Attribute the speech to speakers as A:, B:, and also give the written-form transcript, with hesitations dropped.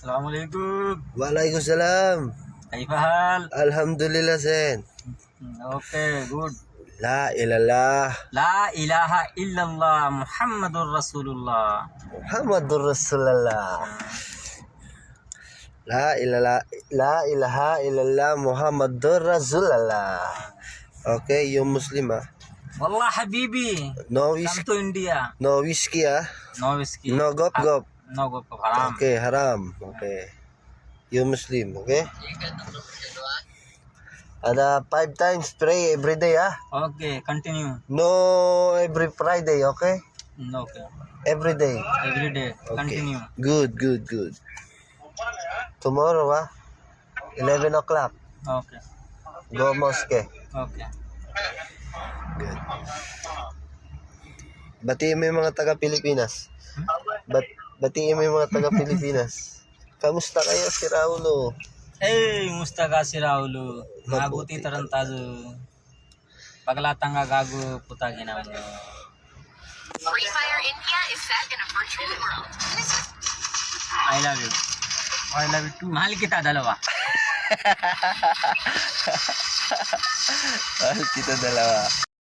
A: Assalamualaikum.
B: Waalaikumsalam.
A: كيف حال؟
B: Alhamdulillah Sen.
A: Okay, good.
B: La ilallah
A: لا إله إلا الله محمد رسول الله.
B: Muhammadur Rasulullah. La ilaha illallah Muhammadur Rasulullah. Okay, yung Muslim
A: والله حبيبي.
B: No
A: Come
B: whiskey,
A: to India.
B: no whiskey
A: No whiskey.
B: No gop gop.
A: No gop haram.
B: Okay, haram. Okay. Yung Muslim, okay? Ada 5 times pray every day
A: Okay, continue.
B: No every Friday, okay?
A: No, okay.
B: Every day.
A: Every day.
B: Okay.
A: Continue.
B: Good. Tomorrow 11 o'clock.
A: Okay.
B: Go mosque.
A: Okay.
B: Good. Batiin mo yung mga taga-Pilipinas. Batiin mo yung mga taga-Pilipinas. Kamusta kayo si Raulo?
A: Hey, Mustaga Siraulu. Mabuti tarantazo. Paglatang gago putangin mo.
C: Free Fire India is set in a virtual world.
A: I love you. I love you too. Mahal kita dalawa.
B: Mahal kita dalawa.